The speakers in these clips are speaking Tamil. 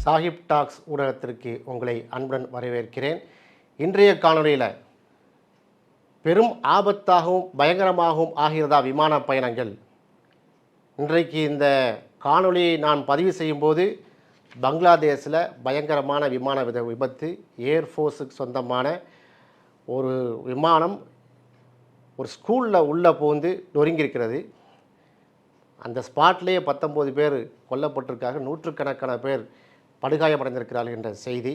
சாஹிப் டாக்ஸ் ஊடகத்திற்கு உங்களை அன்புடன் வரவேற்கிறேன். இன்றைய காணொளியில் பெரும் ஆபத்தாகவும் பயங்கரமாகவும் ஆகிறதா விமான பயணங்கள். இன்றைக்கு இந்த காணொளியை நான் பதிவு செய்யும்போது பங்களாதேஷில் பயங்கரமான விமான விபத்து. ஏர்ஃபோர்ஸுக்கு சொந்தமான ஒரு விமானம் ஒரு ஸ்கூலில் உள்ளே புகுந்து நொறுங்கியிருக்கிறது. அந்த ஸ்பாட்லேயே 19 பேர் கொல்லப்பட்டிருக்காங்க, நூற்றுக்கணக்கான பேர் படுகாயமடைந்திருக்கிறார்கள் என்ற செய்தி.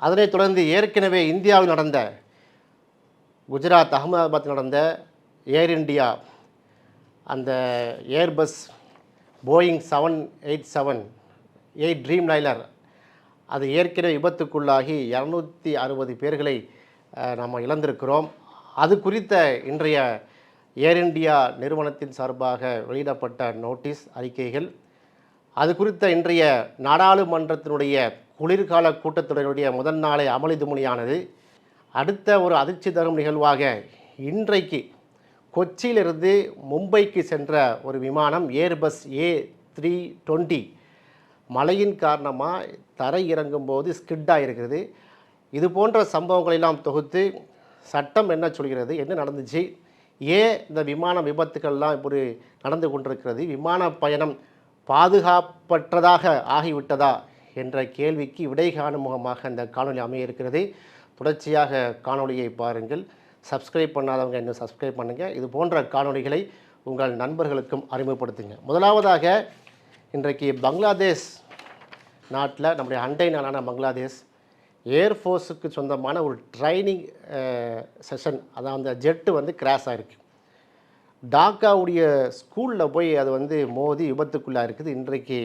அதனைத் தொடர்ந்து ஏற்கனவே இந்தியாவில் நடந்த குஜராத் அகமதாபாத் நடந்த ஏர் இண்டியா அந்த ஏர்பஸ் போயிங் 787 ட்ரீம் லைனர் அது ஏற்கனவே விபத்துக்குள்ளாகி 260 பேர்களை நாம் இழந்திருக்கிறோம். அது குறித்த இன்றைய ஏர் இண்டியா நிறுவனத்தின் சார்பாக வெளியிடப்பட்ட நோட்டீஸ் அறிக்கைகள், அது குறித்த இன்றைய நாடாளுமன்றத்தினுடைய குளிர்கால கூட்டத்தொடருடைய முதல் நாளை அமளி துமளியானது. அடுத்த ஒரு அதிர்ச்சி தரும் நிகழ்வாக இன்றைக்கு கொச்சியிலிருந்து மும்பைக்கு சென்ற ஒரு விமானம் ஏர்பஸ் A320 மழையின் காரணமாக தரை இறங்கும்போது ஸ்கிட்டாக இருக்கிறது. இது போன்ற சம்பவங்களெல்லாம் தொகுத்து சட்டம் என்ன சொல்கிறது, என்ன நடந்துச்சு, ஏன் இந்த விமான விபத்துக்கள்லாம் இப்படி நடந்து கொண்டிருக்கிறது, விமான பயணம் பாதுகாப்பற்றதாக ஆகிவிட்டதா என்ற கேள்விக்கு விடை காணும் முகமாக இந்த காணொலி அமைய இருக்கிறது. தொடர்ச்சியாக காணொலியை பாருங்கள். சப்ஸ்கிரைப் பண்ணாதவங்க இன்னும் சப்ஸ்கிரைப் பண்ணுங்கள். இது போன்ற காணொலிகளை உங்கள் நண்பர்களுக்கும் அறிமுகப்படுத்துங்க. முதலாவதாக இன்றைக்கு பங்களாதேஷ் நாட்டில், நம்முடைய அண்டை நாடான பங்களாதேஷ் ஏர்ஃபோர்ஸுக்கு சொந்தமான ஒரு ட்ரைனிங் செஷன், அதான் அந்த ஜெட்டு கிராஷ் ஆகிருக்கு. டாக்காவுடைய ஸ்கூலில் போய் அது மோதி விபத்துக்குள்ளாக இருக்குது. இன்றைக்கு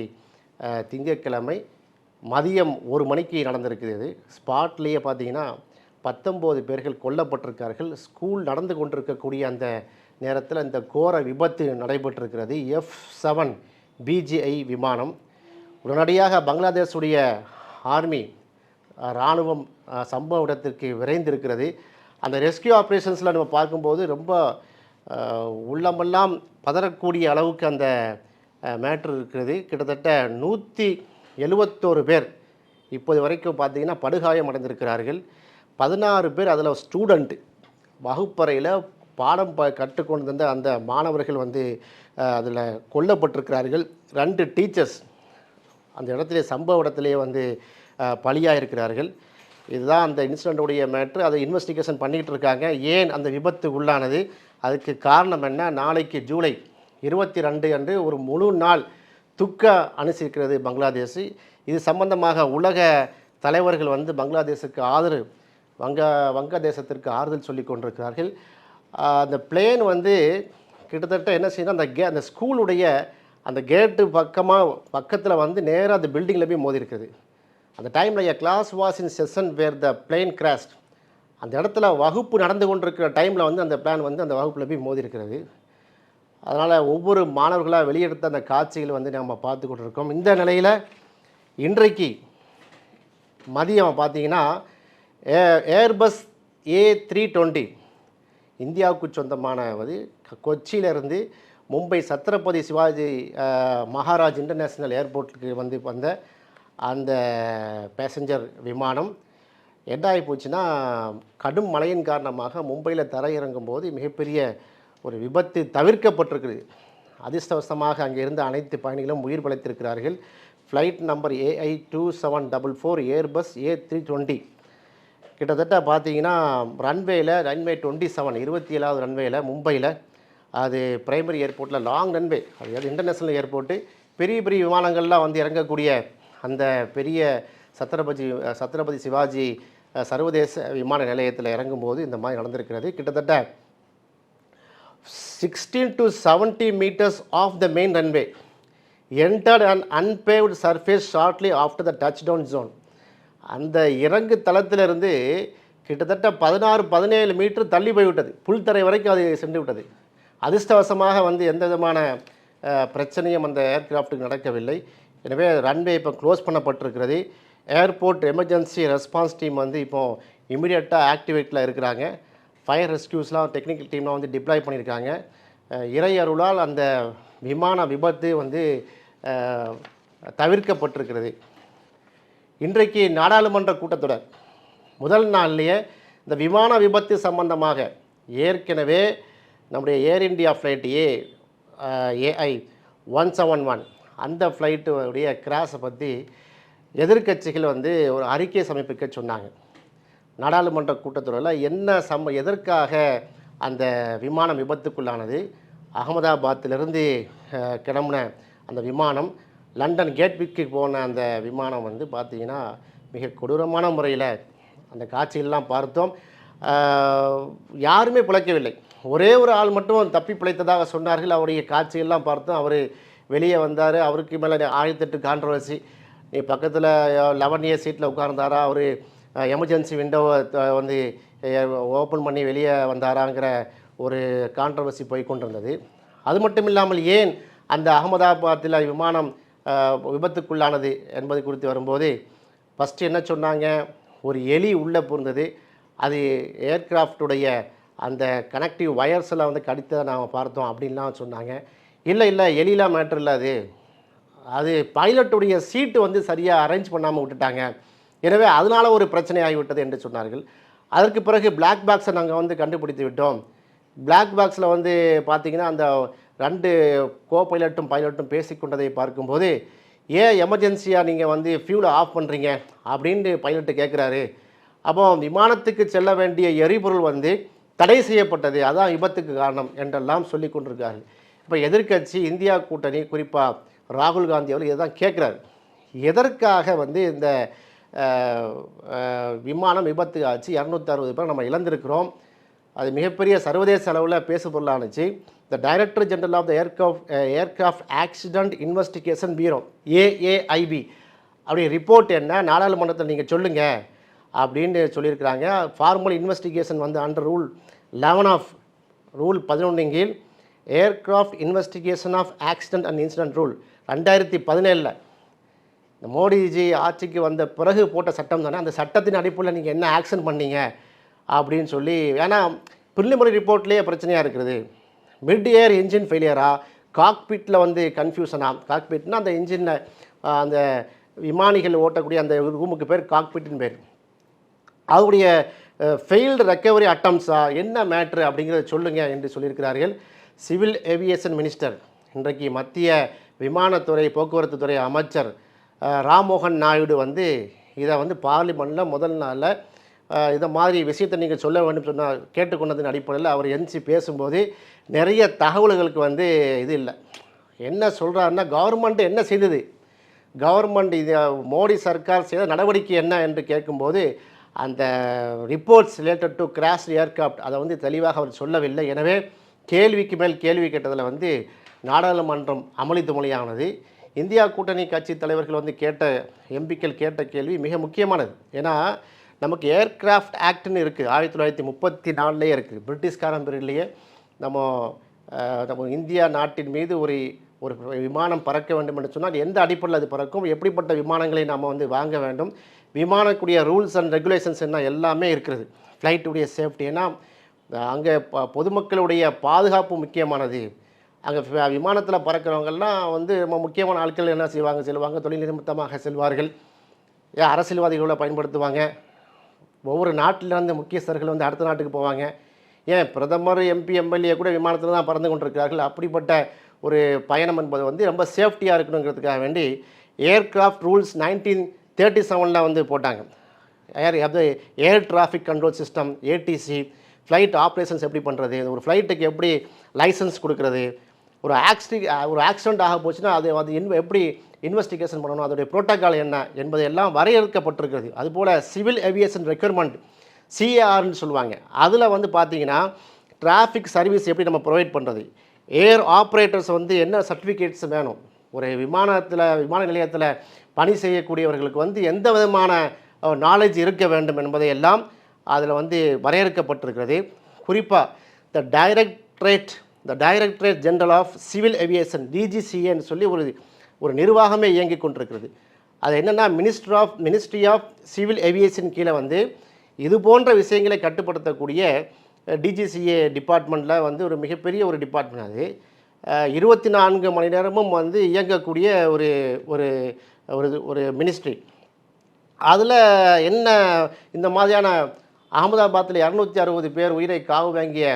திங்கட்கிழமை மதியம் 1 மணிக்கு நடந்திருக்குது. இது ஸ்பாட்லேயே பார்த்தீங்கன்னா 19 பேர்கள் கொல்லப்பட்டிருக்கார்கள். ஸ்கூல் நடந்து கொண்டிருக்கக்கூடிய அந்த நேரத்தில் இந்த கோர விபத்து நடைபெற்றிருக்கிறது. F7 BGI விமானம். உடனடியாக பங்களாதேஷுடைய ஆர்மி இராணுவம் சம்பவ இடத்திற்கு விரைந்திருக்கிறது. அந்த ரெஸ்கியூ ஆப்ரேஷன்ஸில் நம்ம பார்க்கும்போது ரொம்ப உள்ளமெல்லாம் பதறக்கூடிய அளவுக்கு அந்த மேட்ரு இருக்கிறது. கிட்டத்தட்ட 171 பேர் இப்போது வரைக்கும் பார்த்திங்கன்னா படுகாயம் அடைந்திருக்கிறார்கள். 16 பேர் அதில் ஸ்டூடெண்ட்டு, வகுப்பறையில் பாடம் கற்றுக்கொண்டு வந்த அந்த மாணவர்கள் அதில் கொல்லப்பட்டிருக்கிறார்கள். 2 டீச்சர்ஸ் அந்த இடத்துல சம்பவ இடத்துலேயே பலியாக இருக்கிறார்கள். இதுதான் அந்த இன்சிடெண்ட்டுடைய மேட்ரு. அதை இன்வெஸ்டிகேஷன் பண்ணிக்கிட்டு இருக்காங்க. ஏன் அந்த விபத்து உள்ளானது, அதுக்கு காரணம் என்ன, நாளைக்கு ஜூலை 22 அன்று ஒரு முழு நாள் துக்க அனுசரிக்கிறது பங்களாதேஷ். இது சம்பந்தமாக உலக தலைவர்கள் பங்களாதேஷுக்கு ஆதரவு, வங்கதேசத்திற்கு ஆறுதல் சொல்லி கொண்டிருக்கிறார்கள். அந்த பிளேன் கிட்டத்தட்ட என்ன செய்யணும், அந்த ஸ்கூலுடைய அந்த கேட்டு பக்கத்தில் நேராக அந்த பில்டிங்கில் போய் மோதி இருக்குது. அந்த டைமில் class was in session where the plane crashed. அந்த இடத்துல வகுப்பு நடந்து கொண்டிருக்கிற டைமில் அந்த பிளான் அந்த வகுப்பில் போய் மோதி இருக்கிறது. அதனால் ஒவ்வொரு மாணவர்களாக வெளியெடுத்த அந்த காட்சிகள் நம்ம பார்த்து கொண்டிருக்கோம். இந்த நிலையில் இன்றைக்கு மதியம் பார்த்தீங்கன்னா ஏர்பஸ் A320 இந்தியாவுக்கு சொந்தமானது கொச்சியிலிருந்து மும்பை சத்ரபதி சிவாஜி மகாராஜ் இன்டர்நேஷ்னல் ஏர்போர்ட்டுக்கு வந்த அந்த பேசஞ்சர் விமானம் என்ன ஆகி போச்சுன்னா, கடும் மழையின் காரணமாக மும்பையில் தரையிறங்கும் போது மிகப்பெரிய ஒரு விபத்து தவிர்க்கப்பட்டிருக்குது. அதிர்ஷ்டவசமாக அங்கே இருந்த அனைத்து பயணிகளும் உயிர் பிழைத்திருக்கிறார்கள். Flight number AI2744 Airbus A320 கிட்டத்தட்ட பார்த்தீங்கன்னா ரன்வே 27 27வது ரன்வேயில் மும்பையில், அது பிரைமரி ஏர்போர்ட்டில் லாங் ரன்வே, அது இன்டர்நேஷ்னல் ஏர்போர்ட்டு, பெரிய பெரிய விமானங்கள்லாம் இறங்கக்கூடிய அந்த பெரிய சத்ரபதி சிவாஜி சர்வதேச விமான நிலையத்தில் இறங்கும்போது இந்த மாதிரி நடந்திருக்கிறது. கிட்டத்தட்ட 16 to 70 meters off the main runway entered an unpaved surface shortly after the touchdown zone. அந்த இறங்கு தளத்திலிருந்து கிட்டத்தட்ட 16-17 மீட்டர் தள்ளி போய்விட்டது. புல்தரை வரைக்கும் அது சென்று விட்டது. அதிர்ஷ்டவசமாக எந்த விதமான பிரச்சனையும் அந்த ஏர்கிராஃப்ட்டுக்கு நடக்கவில்லை. எனவே ரன்வே இப்போ க்ளோஸ் பண்ணப்பட்டிருக்கிறது. ஏர்போர்ட் எமர்ஜென்சி ரெஸ்பான்ஸ் டீம் இப்போது இமீடியட்டாக ஆக்டிவேட்டில் இருக்கிறாங்க. ஃபயர் ரெஸ்கியூஸ்லாம் டெக்னிக்கல் டீம்லாம் டிப்ளாய் பண்ணியிருக்காங்க. இறை அருளால் அந்த விமான விபத்து தவிர்க்கப்பட்டிருக்கிறது. இன்றைக்கு நாடாளுமன்ற கூட்டத்தொடர் முதல் நாள்லேயே இந்த விமான விபத்து சம்பந்தமாக ஏற்கனவே நம்முடைய ஏர் இந்தியா ஃப்ளைட் ஏஐ 171 அந்த ஃப்ளைட்டுடைய கிராஸை பற்றி எதிர்க்கட்சிகள் வந்து ஒரு அறிக்கை சமர்ப்பிக்க சொன்னாங்க. நாடாளுமன்ற கூட்டத்தொடரில் என்ன எதற்காக அந்த விமானம் விபத்துக்குள்ளானது, அகமதாபாத்திலிருந்து கிளம்புன அந்த விமானம் லண்டன் கேட்விக்கு போன அந்த விமானம் வந்து பார்த்திங்கன்னா மிக கொடூரமான முறையில் அந்த காட்சிகள்லாம் பார்த்தோம். யாருமே பிழைக்கவில்லை. ஒரே ஒரு ஆள் மட்டும் தப்பி பிழைத்ததாக சொன்னார்கள். அவருடைய காட்சிகள்லாம் பார்த்தோம். அவர் வெளியே வந்தார். அவருக்கு மேலே 1008 கான்ட்ரவர்சி. நீ பக்கத்தில் 11A சீட்டில் உட்கார்ந்தாரா, அவர் எமர்ஜென்சி விண்டோவை வந்து ஓப்பன் பண்ணி வெளியே வந்தாராங்கிற ஒரு கான்ட்ரவர்சி போய் கொண்டிருந்தது. அது மட்டும் இல்லாமல் ஏன் அந்த அகமதாபாத்தில் விமானம் விபத்துக்குள்ளானது என்பது குறித்து வரும்போது ஃபஸ்ட்டு என்ன சொன்னாங்க, ஒரு எலி உள்ளே புகுந்தது, அது ஏர்கிராஃப்டுடைய அந்த கனெக்டிவ் வயர்ஸில் வந்து கடித்ததை நாம் பார்த்தோம் அப்படின்லாம் சொன்னாங்க. இல்லை எலிலாம் மேட்ரு இல்லை, அது பைலட்டுடைய சீட்டு வந்து சரியாக அரேஞ்ச் பண்ணாமல் விட்டுட்டாங்க, எனவே அதனால் ஒரு பிரச்சனை ஆகிவிட்டது என்று சொன்னார்கள். அதற்கு பிறகு பிளாக் பாக்ஸை நாங்கள் வந்து கண்டுபிடித்து விட்டோம். பிளாக் பாக்ஸில் வந்து பார்த்திங்கன்னா அந்த 2 பைலட்டும் பேசிக்கொண்டதை பார்க்கும்போது, ஏன் எமர்ஜென்சியாக நீங்கள் வந்து ஃபியூலை ஆஃப் பண்ணுறீங்க அப்படின்ட்டு பைலட்டு கேட்குறாரு. அப்போ விமானத்துக்கு செல்ல வேண்டிய எரிபொருள் வந்து தடை செய்யப்பட்டது, அதான் விபத்துக்கு காரணம் என்றெல்லாம் சொல்லி கொண்டிருக்கார்கள். இப்போ எதிர்க்கட்சி இந்தியா கூட்டணி குறிப்பாக ராகுல் காந்தி அவர்கள் இதை தான் கேட்குறாரு, எதற்காக வந்து இந்த விமானம் விபத்து ஆச்சு, 260 பேர் நம்ம இழந்திருக்கிறோம், அது மிகப்பெரிய சர்வதேச அளவில் பேசு பொருளானுச்சு. The director general of the aircraft accident investigation bureau AAIB அப்படி ரிப்போர்ட் என்ன, நாடாளுமன்றத்தில் நீங்கள் சொல்லுங்கள் அப்படின்னு சொல்லியிருக்கிறாங்க. ஃபார்மல் இன்வெஸ்டிகேஷன் வந்து அண்டர் ரூல் 11 ஆஃப் ரூல் 11 கீழ் aircraft investigation of accident and incident rule 2017 இந்த மோடிஜி ஆட்சிக்கு வந்த பிறகு போட்ட சட்டம் தானே, அந்த சட்டத்தின் அடிப்படையில் நீங்கள் என்ன ஆக்ஷன் பண்ணீங்க அப்படின்னு சொல்லி, ஏன்னா ப்ரிலிமினரி ரிப்போர்ட்லேயே பிரச்சனையாக இருக்கிறது. மிட் ஏர் என்ஜின் ஃபெயிலியரா, காக்பிட்டில் வந்து கன்ஃபியூஷனா, காக்பிட்னா அந்த இன்ஜினில் அந்த விமானிகள் ஓட்டக்கூடிய அந்த ரூமுக்கு பேர் காக்பிட்டின் பேர், அவருடைய ஃபெயில்டு ரெக்கவரி அட்டம்ஸா என்ன மேட்ரு அப்படிங்கிறத சொல்லுங்கள் என்று சொல்லியிருக்கிறார்கள். சிவில் ஏவியேஷன் மினிஸ்டர், இன்றைக்கு மத்திய விமானத்துறை போக்குவரத்து துறை அமைச்சர் ராம்மோகன் நாயுடு வந்து இதை வந்து பார்லிமெண்ட்டில் முதல் நாளில் இதை மாதிரி விஷயத்தை நீங்கள் சொல்ல வேண்டும் சொன்னால் கேட்டுக்கொண்டதின் அடிப்படையில் அவர் எந்திச்சு பேசும்போது நிறைய தகவல்களுக்கு வந்து இது இல்லை. என்ன சொல்கிறாருன்னா, கவர்மெண்ட் என்ன செய்தது, கவர்மெண்ட் இது மோடி சர்க்கார் செய்த நடவடிக்கை என்ன என்று கேட்கும்போது அந்த reports related to crash aircraft அதை வந்து தெளிவாக அவர் சொல்லவில்லை. எனவே கேள்விக்கு மேல் கேள்வி கேட்டதில் வந்து நாடாளுமன்றம் அமளித்து மொழியானது. இந்தியா கூட்டணி கட்சி தலைவர்கள் வந்து எம்பிக்கள் கேட்ட கேள்வி மிக முக்கியமானது. ஏன்னா நமக்கு ஏர்கிராஃப்ட் ஆக்ட்னு இருக்குது, 1934 இருக்குது, பிரிட்டிஷ்காரன் பீரியட்லேயே நம்ம இந்தியா நாட்டின் மீது ஒரு விமானம் பறக்க வேண்டும் என்று சொன்னால் எந்த அடிப்படையில் அது பறக்கும், எப்படிப்பட்ட விமானங்களை நாம் வந்து வாங்க வேண்டும், விமானக்கூடிய ரூல்ஸ் அண்ட் ரெகுலேஷன்ஸ் என்ன எல்லாமே இருக்கிறது. ஃப்ளைட்டுடைய சேஃப்டி, ஏன்னா அங்கே பொதுமக்களுடைய பாதுகாப்பு முக்கியமானது. அங்கே விமானத்தில் பறக்கிறவங்கெல்லாம் வந்து நம்ம முக்கியமான ஆட்கள் என்ன செல்வாங்க, தொழில் நிமித்தமாக செல்வார்கள், அரசியல்வாதிகளை பயன்படுத்துவாங்க, ஒவ்வொரு நாட்டிலிருந்து முக்கியஸ்தர்கள் வந்து அடுத்த நாட்டுக்கு போவாங்க, ஏன் பிரதமர் எம்பி எம்எல்ஏ கூட விமானத்தில் தான் பறந்து கொண்டிருக்கிறார்கள். அப்படிப்பட்ட ஒரு பயணம் என்பது வந்து ரொம்ப சேஃப்டியாக இருக்கணுங்கிறதுக்காக வேண்டி ஏர்கிராஃப்ட் ரூல்ஸ் 1937 வந்து போட்டாங்க. Air traffic control system, ADC, flight operations எப்படி பண்ணுறது, ஒரு ஃப்ளைட்டுக்கு எப்படி லைசன்ஸ் கொடுக்குறது, ஒரு ஆக்சிடெண்ட் ஆக போச்சுன்னா அது எப்படி இன்வெஸ்டிகேஷன் பண்ணணும், அதோடைய புரோட்டோக்கால் என்ன என்பது எல்லாம் வரையறுக்கப்பட்டிருக்கிறது. அதுபோல் சிவில் ஏவியேஷன் ரெக்யர்மெண்ட் சிஏஆர்னு சொல்லுவாங்க, அதில் வந்து பார்த்திங்கன்னா டிராஃபிக் சர்வீஸ் எப்படி நம்ம ப்ரொவைட் பண்ணுறது, ஏர் ஆப்ரேட்டர்ஸ் வந்து என்ன சர்டிஃபிகேட்ஸ் வேணும், ஒரு விமான நிலையத்தில் பணி செய்யக்கூடியவர்களுக்கு வந்து எந்த விதமான நாலேஜ் இருக்க வேண்டும் என்பதை எல்லாம் அதில் வந்து வரையறுக்கப்பட்டிருக்கிறது. குறிப்பாக the directorate general of civil aviation டிஜிசிஏன்னு சொல்லி ஒரு நிர்வாகமே இயங்கி கொண்டிருக்கிறது. அது என்னென்னா மினிஸ்ட்ரி ஆஃப் சிவில் ஏவியேஷன் கீழே வந்து இது போன்ற விஷயங்களை கட்டுப்படுத்தக்கூடிய டிஜிசிஏ டிபார்ட்மெண்ட்டில் வந்து ஒரு மிகப்பெரிய ஒரு டிபார்ட்மெண்ட். அது 24 மணி நேரமும் வந்து இயங்கக்கூடிய ஒரு ஒரு ஒரு மினிஸ்ட்ரி. அதில் என்ன இந்த மாதிரியான அகமதாபாத்தில் 260 பேர் உயிரை காவு வாங்கிய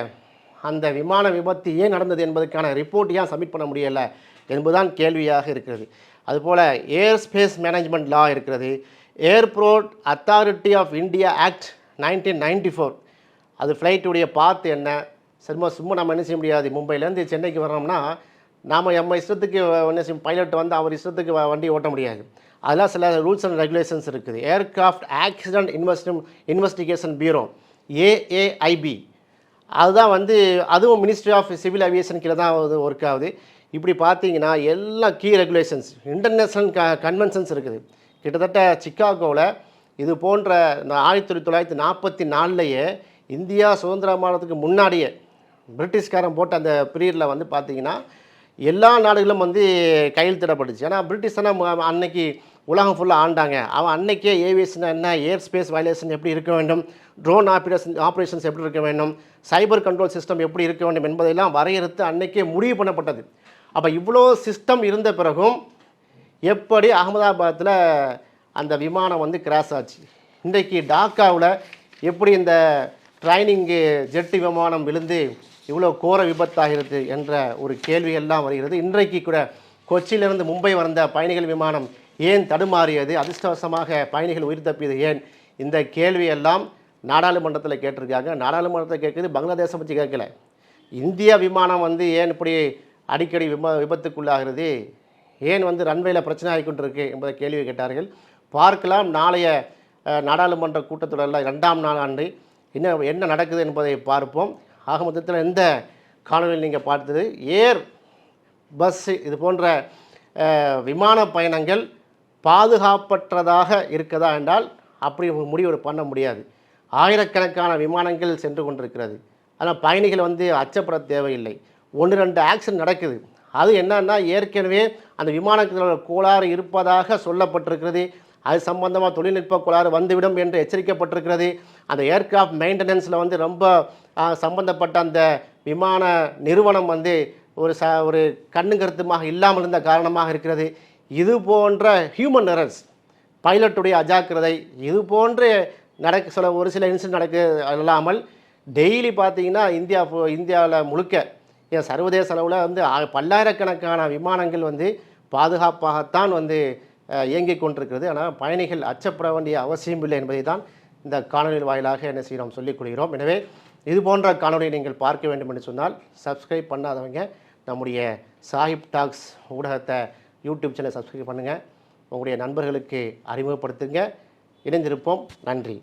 அந்த விமான விபத்து ஏன் நடந்தது என்பதற்கான ரிப்போர்ட் ஏன் சப்மிட் பண்ண முடியலை என்பதுதான் கேள்வியாக இருக்கிறது. அதுபோல் ஏர் ஸ்பேஸ் மேனேஜ்மெண்ட் லா இருக்கிறது, airport authority of India act 1994. அது ஃப்ளைட்டுடைய பாத்து என்ன, சும்மா நம்ம என்ன செய்ய முடியாது. மும்பையிலேருந்து சென்னைக்கு வர்றோம்னா நம்ம இஷ்டத்துக்கு என்ன செய்யும், பைலட் வந்து அவர் இஷ்டத்துக்கு வண்டி ஓட்ட முடியாது. அதெல்லாம் சில ரூல்ஸ் அண்ட் ரெகுலேஷன்ஸ் இருக்குது. ஏர்கிராஃப்ட் ஆக்சிடென்ட் இன்வெஸ்டிகேஷன் பியூரோ ஏஏஐபி, அதுதான் வந்து அதுவும் மினிஸ்ட்ரி ஆஃப் சிவில் ஏவியேஷன் கீழே தான் அது ஒர்க் ஆகுது. இப்படி பார்த்தீங்கன்னா எல்லா கீ ரெகுலேஷன்ஸ், இன்டர்நேஷ்னல் கன்வென்ஷன்ஸ் இருக்குது. கிட்டத்தட்ட சிக்காகோவில் இது போன்ற 1944லேயே இந்தியா சுதந்திரமானதுக்கு முன்னாடியே பிரிட்டிஷ்காரன் போட்ட அந்த பீரியடில் வந்து பார்த்திங்கன்னா எல்லா நாடுகளும் வந்து கையெழுத்திடப்பட்டுச்சு. ஏன்னா பிரிட்டிஷ் தான் அன்னைக்கு உலகம் ஃபுல்லாக ஆண்டாங்க. அவன் அன்னைக்கே ஏவியேஷன் என்ன, ஏர் ஸ்பேஸ் வயலேஷன் எப்படி இருக்க வேண்டும், ட்ரோன் ஆப்ரேஷன்ஸ் எப்படி இருக்க வேண்டும், சைபர் கண்ட்ரோல் சிஸ்டம் எப்படி இருக்க வேண்டும் என்பதையெல்லாம் வரையறுத்து அன்னைக்கே முடிவு பண்ணப்பட்டது. அப்போ இவ்வளோ சிஸ்டம் இருந்த பிறகும் எப்படி அகமதாபாத்தில் அந்த விமானம் வந்து கிராஷ் ஆச்சு, இன்றைக்கு டாக்காவில் எப்படி இந்த ட்ரைனிங்கு ஜெட்டு விமானம் விழுந்து இவ்வளோ கோர விபத்தாகிறது என்ற ஒரு கேள்வியெல்லாம் வருகிறது. இன்றைக்கு கூட கொச்சியிலிருந்து மும்பை வந்த பயணிகள் விமானம் ஏன் தடுமாறியது, அதிர்ஷ்டவசமாக பயணிகள் உயிர் தப்பியது ஏன், இந்த கேள்வியெல்லாம் நாடாளுமன்றத்தில் கேட்டிருக்காங்க. நாடாளுமன்றத்தில் கேட்குறது பங்களாதேஷை பற்றி கேட்கல. இந்திய விமானம் வந்து ஏன் இப்படி அடிக்கடி விபத்துக்குள்ளாகிறது, ஏன் வந்து ரன்வேல பிரச்சனை ஆகிக்கொண்டிருக்கு என்பதை கேள்வி கேட்டார்கள். பார்க்கலாம் நாளைய நாடாளுமன்ற கூட்டத்தொடரில் 2ஆம் நாளாண்டு என்ன நடக்குது என்பதை பார்ப்போம். ஆக மொத்தத்தில் இந்த காணொலியில் நீங்கள் பார்த்தது ஏர் பஸ் இது போன்ற விமான பயணங்கள் பாதுகாப்பற்றதாக இருக்கதா என்றால் அப்படி முடிவு பண்ண முடியாது. ஆயிரக்கணக்கான விமானங்கள் சென்று கொண்டிருக்கிறது. ஆனால் பயணிகள் வந்து அச்சப்பட தேவையில்லை. 1-2 ஆக்சிடென்ட் நடக்குது. அது என்னன்னா ஏற்கனவே அந்த விமானத்தில் கோளாறு இருப்பதாக சொல்லப்பட்டிருக்கிறது. அது சம்பந்தமாக தொழில்நுட்ப கோளாறு வந்துவிடும் என்று எச்சரிக்கப்பட்டிருக்கிறது. அந்த ஏர்கிராஃப்ட் மெயின்டெனன்ஸில் வந்து ரொம்ப சம்பந்தப்பட்ட அந்த விமான நிறுவனம் வந்து ஒரு கண்ணு கருத்துமாக இல்லாமல் இருந்த காரணமாக இருக்கிறது. இது போன்ற ஹியூமன் எரர்ஸ், பைலட்டுடைய அஜாக்கிரதை, இது போன்று ஒரு சில இன்சிடென்ட் நடக்க இல்லாமல் டெய்லி பார்த்தீங்கன்னா இந்தியாவில் முழுக்க சர்வதேச அளவில் வந்து பல்லாயிரக்கணக்கான விமானங்கள் வந்து பாதுகாப்பாகத்தான் வந்து இயங்கிக் கொண்டிருக்கிறது. ஆனால் பயணிகள் அச்சப்பட வேண்டிய அவசியம் இல்லை என்பதை தான் இந்த காணொலியின் வாயிலாக என்ன செய்கிறோம் சொல்லிக் கொள்கிறோம். எனவே இது போன்ற காணொலியை நீங்கள் பார்க்க வேண்டும் என்று சொன்னால் சப்ஸ்கிரைப் பண்ணாதவங்க நம்முடைய சாஹிப் டாக்ஸ் ஊடகத்தை யூடியூப் சேனல் சப்ஸ்கிரைப் பண்ணுங்கள், உங்களுடைய நண்பர்களுக்கு அறிமுகப்படுத்துங்க. இணைந்திருப்போம். நன்றி.